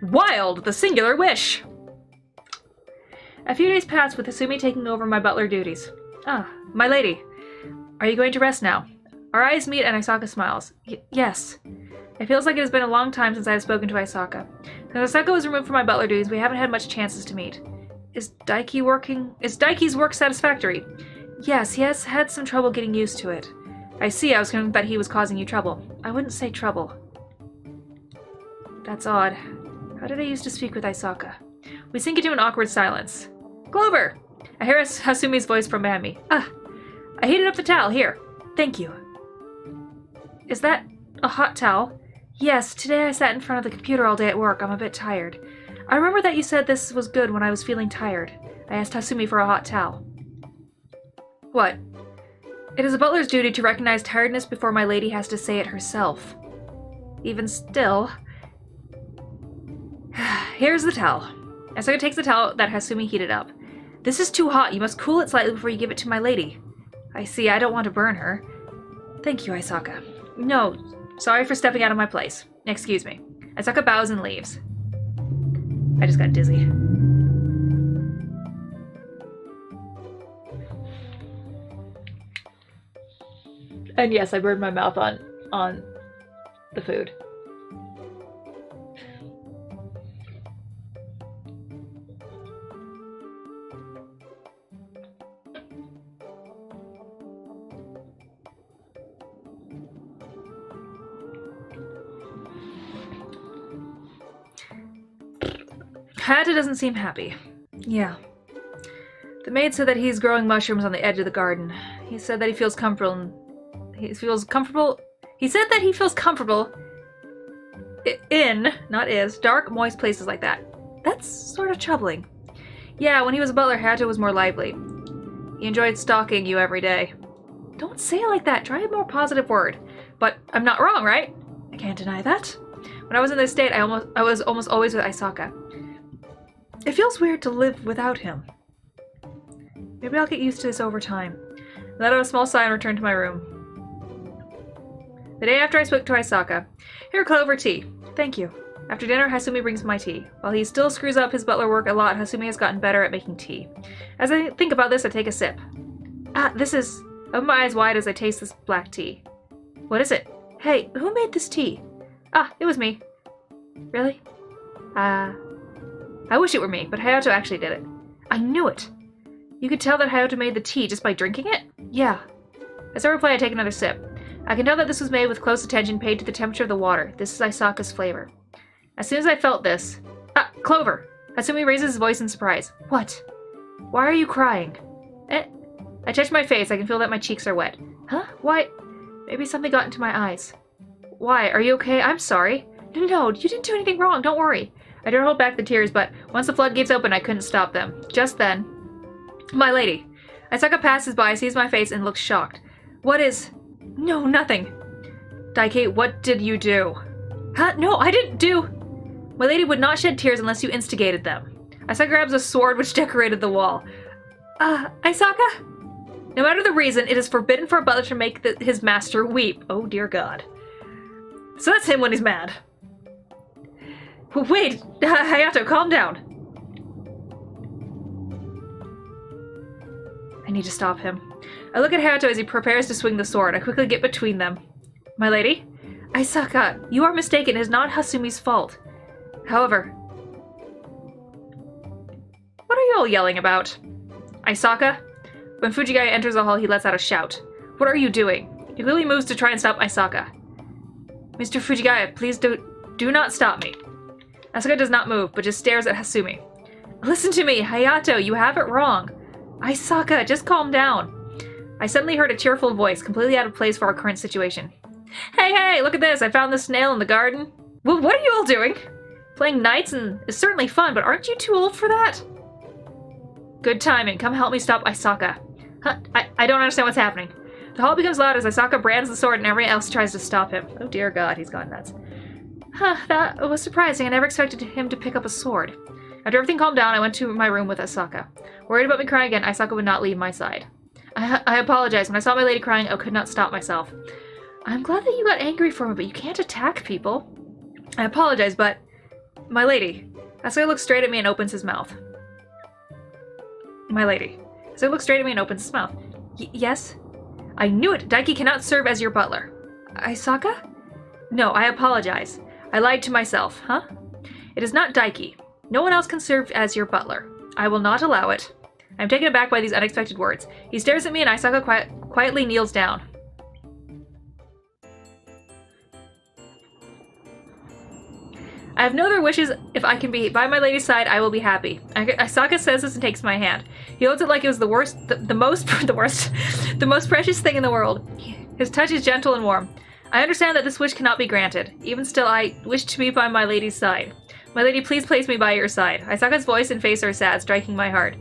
Wild, the singular wish! A few days passed with Hasumi taking over my butler duties. Ah, my lady. Are you going to rest now? Our eyes meet and Aisaka smiles. Yes. It feels like it has been a long time since I have spoken to Aisaka. Since Aisaka was removed from my butler duties, we haven't had much chances to meet. Is Daiki's work satisfactory? Yes, he has had some trouble getting used to it. I see, I was concerned that he was causing you trouble. I wouldn't say trouble. That's odd. How did I used to speak with Aisaka? We sink into an awkward silence. Clover! I hear Hasumi's voice from behind me. Ah, I heated up the towel. Here. Thank you. Is that a hot towel? Yes, today I sat in front of the computer all day at work. I'm a bit tired. I remember that you said this was good when I was feeling tired. I asked Hasumi for a hot towel. What? It is a butler's duty to recognize tiredness before my lady has to say it herself. Even still... Here's the towel. Aisaka takes the towel that Hasumi heated up. This is too hot. You must cool it slightly before you give it to my lady. I see. I don't want to burn her. Thank you, Aisaka. No. Sorry for stepping out of my place. Excuse me. Aisaka bows and leaves. I just got dizzy. And yes, I burned my mouth on the food. Hatta doesn't seem happy. Yeah. The maid said that he's growing mushrooms on the edge of the garden. He said that he feels comfortable. He said that he feels comfortable in, not is, dark, moist places like that. That's sort of troubling. Yeah, when he was a butler, Hatta was more lively. He enjoyed stalking you every day. Don't say it like that. Try a more positive word. But I'm not wrong, right? I can't deny that. When I was in this state, I was almost always with Aisaka. It feels weird to live without him. Maybe I'll get used to this over time. I let out a small sigh and returned to my room. The day after I spoke to Aisaka. Here, Clover, tea. Thank you. After dinner, Hasumi brings my tea. While he still screws up his butler work a lot, Hasumi has gotten better at making tea. As I think about this, I take a sip. I open my eyes wide as I taste this black tea. What is it? Hey, who made this tea? Ah, it was me. Really? I wish it were me, but Hayato actually did it. I knew it! You could tell that Hayato made the tea just by drinking it? Yeah. As I reply, I take another sip. I can tell that this was made with close attention paid to the temperature of the water. This is Aisaka's flavor. As soon as I felt this... Ah, Clover! Hasumi raises his voice in surprise. What? Why are you crying? I touch my face. I can feel that my cheeks are wet. Huh? Why? Maybe something got into my eyes. Why? Are you okay? I'm sorry. No, you didn't do anything wrong. Don't worry. I don't hold back the tears, but once the floodgates opened, I couldn't stop them. Just then... My lady. Aisaka passes by, sees my face, and looks shocked. What is... No, nothing. Daiki, what did you do? Huh? No, I didn't do... My lady would not shed tears unless you instigated them. Aisaka grabs a sword which decorated the wall. Aisaka? No matter the reason, it is forbidden for a butler to make his master weep. Oh, dear God. So that's him when he's mad. Wait, Hayato, calm down. I need to stop him. I look at Hayato as he prepares to swing the sword. I quickly get between them. My lady? Aisaka, you are mistaken. It is not Hasumi's fault. However... What are you all yelling about? Aisaka? When Fujigaya enters the hall, he lets out a shout. What are you doing? He clearly moves to try and stop Aisaka. Mr. Fujigaya, please do not stop me. Aisaka does not move, but just stares at Hasumi. Listen to me, Hayato, you have it wrong. Aisaka, just calm down. I suddenly heard a cheerful voice, completely out of place for our current situation. Hey, look at this, I found this snail in the garden. Well, what are you all doing? Playing knights is certainly fun, but aren't you too old for that? Good timing, come help me stop Aisaka. Huh, I don't understand what's happening. The hall becomes loud as Aisaka brands the sword and everyone else tries to stop him. Oh dear God, he's gone nuts. Huh, that was surprising. I never expected him to pick up a sword. After everything calmed down, I went to my room with Aisaka. Worried about me crying again, Aisaka would not leave my side. I apologize. When I saw my lady crying, I could not stop myself. I'm glad that you got angry for me, but you can't attack people. I apologize, but My lady. Aisaka looks straight at me and opens his mouth. My lady. Aisaka looks straight at me and opens his mouth. Yes? I knew it! Daiki cannot serve as your butler. Aisaka? No, I apologize. I lied to myself, huh? It is not Daiki. No one else can serve as your butler. I will not allow it. I'm taken aback by these unexpected words. He stares at me and Aisaka quietly kneels down. I have no other wishes. If I can be by my lady's side, I will be happy. Aisaka says this and takes my hand. He holds it like it was the most precious thing in the world. His touch is gentle and warm. I understand that this wish cannot be granted. Even still, I wish to be by my lady's side. My lady, please place me by your side. Aisaka's voice and face are sad, striking my heart.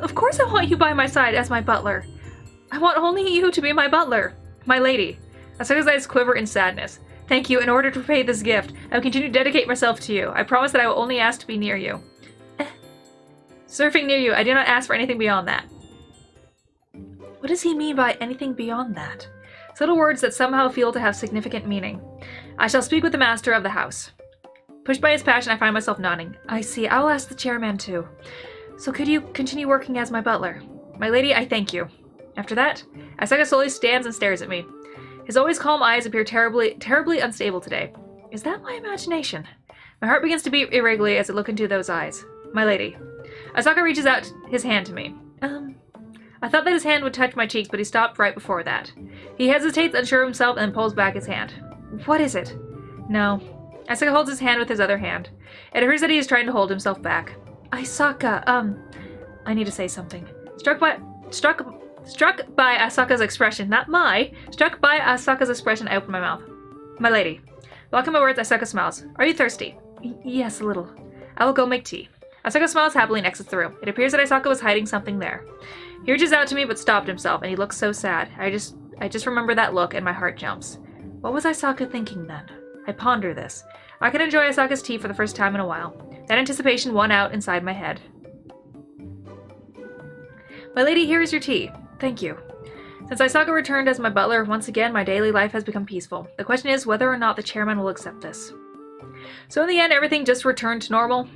Of course I want you by my side as my butler. I want only you to be my butler. My lady. Aisaka's eyes quiver in sadness. Thank you. In order to repay this gift, I will continue to dedicate myself to you. I promise that I will only ask to be near you. Surfing near you. I do not ask for anything beyond that. What does he mean by anything beyond that? Subtle words that somehow feel to have significant meaning. I shall speak with the master of the house. Pushed by his passion, I find myself nodding. I see. I will ask the chairman too. So could you continue working as my butler? My lady, I thank you. After that, Aisaka slowly stands and stares at me. His always calm eyes appear terribly unstable today. Is that my imagination? My heart begins to beat irregularly as I look into those eyes. My lady. Aisaka reaches out his hand to me. I thought that his hand would touch my cheeks, but he stopped right before that. He hesitates, unsure of himself, and pulls back his hand. What is it? No. Aisaka holds his hand with his other hand. It appears that he is trying to hold himself back. Aisaka, I need to say something. Struck by Aisaka's expression, struck by Aisaka's expression, I open my mouth. My lady. Welcome my words, Aisaka smiles. Are you thirsty? Yes, a little. I will go make tea. Aisaka smiles happily and exits the room. It appears that Aisaka was hiding something there. He reaches out to me but stopped himself, and he looks so sad. I just remember that look and my heart jumps. What was Aisaka thinking then? I ponder this. I can enjoy Aisaka's tea for the first time in a while. That anticipation won out inside my head. My lady, here is your tea. Thank you. Since Aisaka returned as my butler, once again my daily life has become peaceful. The question is whether or not the chairman will accept this. So in the end, everything just returned to normal.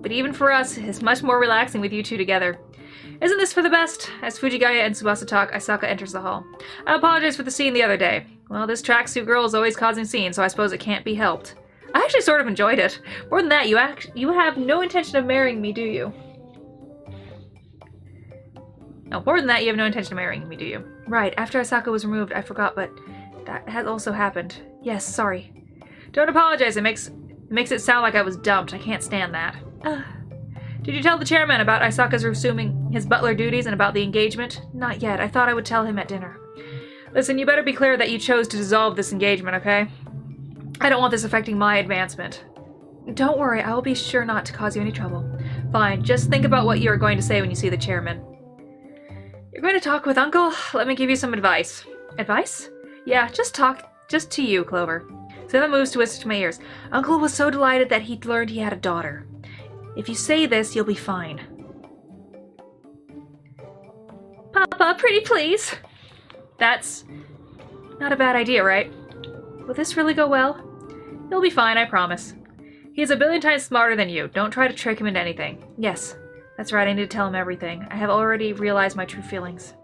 But even for us, it's much more relaxing with you two together. Isn't this for the best? As Fujigaya and Tsubasa talk, Aisaka enters the hall. I apologize for the scene the other day. Well, this tracksuit girl is always causing scenes, so I suppose it can't be helped. I actually sort of enjoyed it. More than that, you have no intention of marrying me, do you? No, more than that, you have no intention of marrying me, do you? Right, after Aisaka was removed, I forgot, but that has also happened. Yes, sorry. Don't apologize, it makes it sound like I was dumped. I can't stand that. Did you tell the chairman about Aisaka's resuming his butler duties and about the engagement? Not yet. I thought I would tell him at dinner. Listen, you better be clear that you chose to dissolve this engagement, okay? I don't want this affecting my advancement. Don't worry, I will be sure not to cause you any trouble. Fine, just think about what you are going to say when you see the chairman. You're going to talk with Uncle? Let me give you some advice. Advice? Yeah, just to you, Clover. Seven moves to whisper to my ears. Uncle was so delighted that he learned he had a daughter. If you say this, you'll be fine. Papa, pretty please. That's not a bad idea, right? Will this really go well? He'll be fine, I promise. He is a billion times smarter than you. Don't try to trick him into anything. Yes, that's right, I need to tell him everything. I have already realized my true feelings.